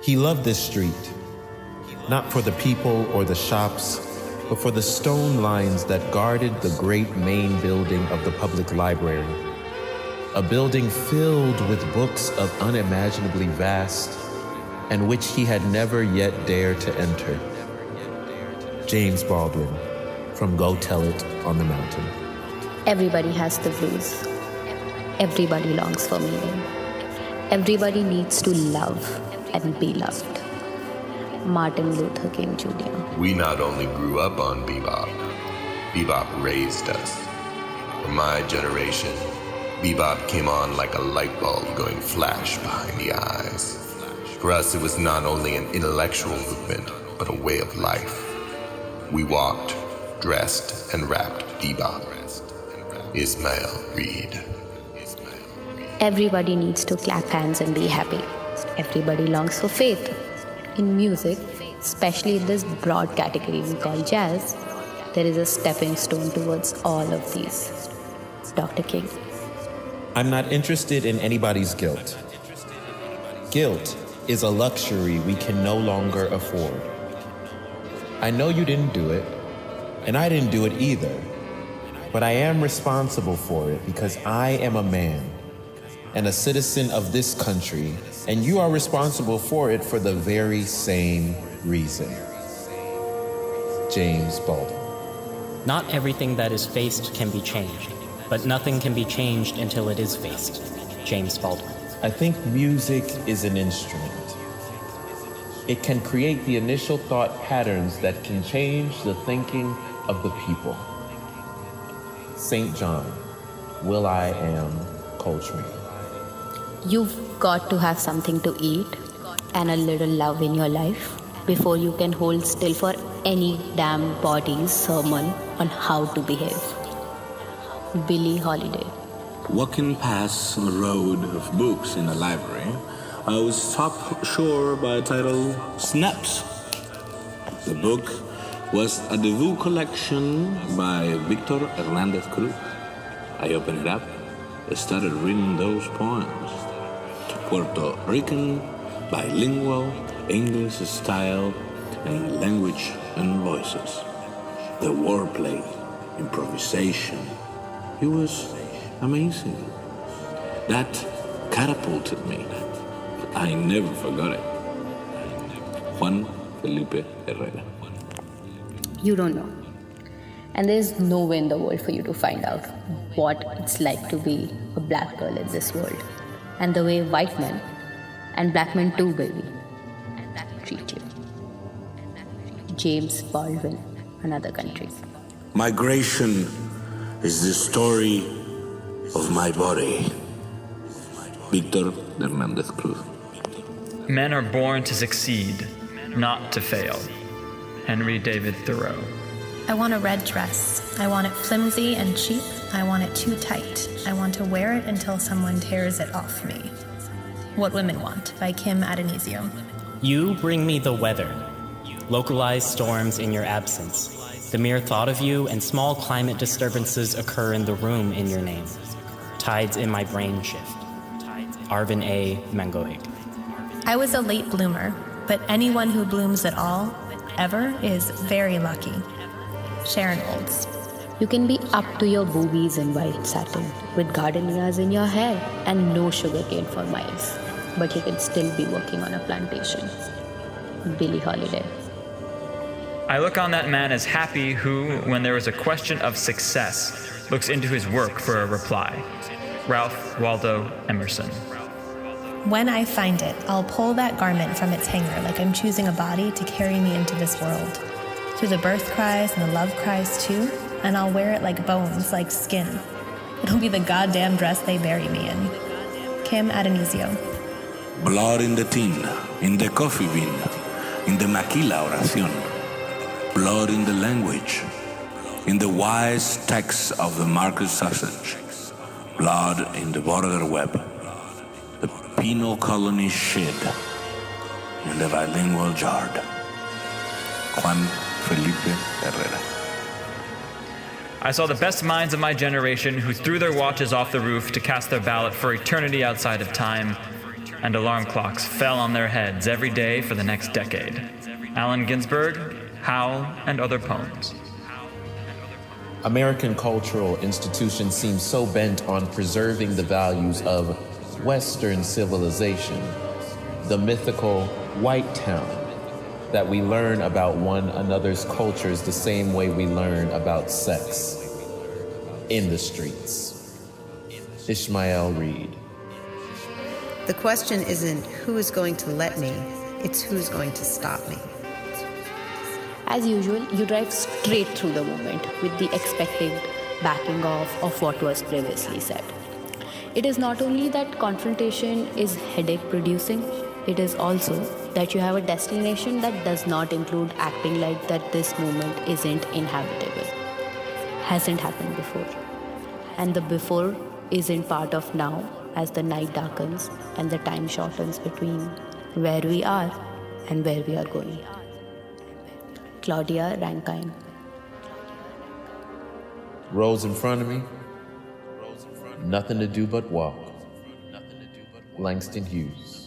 He loved this street, not for the people or the shops, but for the stone lines that guarded the great main building of the public library, a building filled with books of unimaginably vast and which he had never yet dared to enter. James Baldwin, from Go Tell It on the Mountain. Everybody has the blues. Everybody longs for meaning. Everybody needs to love and be loved. Martin Luther King Jr. We not only grew up on bebop, bebop raised us. For my generation, bebop came on like a light bulb going flash behind the eyes. For us, it was not only an intellectual movement, but a way of life. We walked, dressed, and rapped bebop. Ismail Reed. Everybody needs to clap hands and be happy. Everybody longs for faith. In music, especially in this broad category we call jazz, there is a stepping stone towards all of these. Dr. King. I'm not interested in anybody's guilt. Guilt is a luxury we can no longer afford. I know you didn't do it, and I didn't do it either, but I am responsible for it because I am a man and a citizen of this country, and you are responsible for it for the very same reason. James Baldwin. Not everything that is faced can be changed, but nothing can be changed until it is faced. James Baldwin. I think music is an instrument. It can create the initial thought patterns that can change the thinking of the people. St. John, Will.i.am, Coltrane. You've got to have something to eat and a little love in your life before you can hold still for any damn body's sermon on how to behave. Billie Holiday. Walking past a road of books in a library, I was stopped short by a title, Snaps. The book was a debut collection by Victor Hernandez Cruz. I opened it up and started reading those poems. Puerto Rican, bilingual, English style, and language and voices. The wordplay, improvisation, it was amazing. That catapulted me. I never forgot it. Juan Felipe Herrera. You don't know. And there's no way in the world for you to find out what it's like to be a black girl in this world. And the way white men, and black men too, baby, treat you. James Baldwin, Another Country. Migration is the story of my body. Victor Hernandez Cruz. Men are born to succeed, not to fail. Henry David Thoreau. I want a red dress. I want it flimsy and cheap. I want it too tight. I want to wear it until someone tears it off me. What Women Want by Kim Adonisio. You bring me the weather. Localized storms in your absence. The mere thought of you and small climate disturbances occur in the room in your name. Tides in my brain shift. Arvin A. Mangohig. I was a late bloomer, but anyone who blooms at all, ever, is very lucky. Sharon Olds. You can be up to your boobies in white satin, with gardenias in your hair and no sugarcane for miles, but you can still be working on a plantation. Billie Holiday. I look on that man as happy who, when there is a question of success, looks into his work for a reply. Ralph Waldo Emerson. When I find it, I'll pull that garment from its hanger like I'm choosing a body to carry me into this world. Through the birth cries and the love cries too, and I'll wear it like bones, like skin. It'll be the goddamn dress they bury me in. Kim Adonisio. Blood in the tin, in the coffee bean, in the maquila oración. Blood in the language, in the wise text of the market sausage. Blood in the border web. The penal colony shid in the bilingual yard. Juan Felipe Herrera. I saw the best minds of my generation who threw their watches off the roof to cast their ballot for eternity outside of time. and alarm clocks fell on their heads every day for the next decade. Allen Ginsberg, Howl, and other poems. American cultural institutions seem so bent on preserving the values of Western civilization, the mythical white town, that we learn about one another's cultures the same way we learn about sex in the streets. Ishmael Reed. The question isn't who is going to let me, it's who's going to stop me. As usual, you drive straight through the moment with the expected backing off of what was previously said. It is not only that confrontation is headache producing, it is also that you have a destination that does not include acting like that this moment isn't inhabitable. Hasn't happened before. And the before isn't part of now as the night darkens and the time shortens between where we are and where we are going. Claudia Rankine. Roads in front of me, nothing to do but walk. Langston Hughes.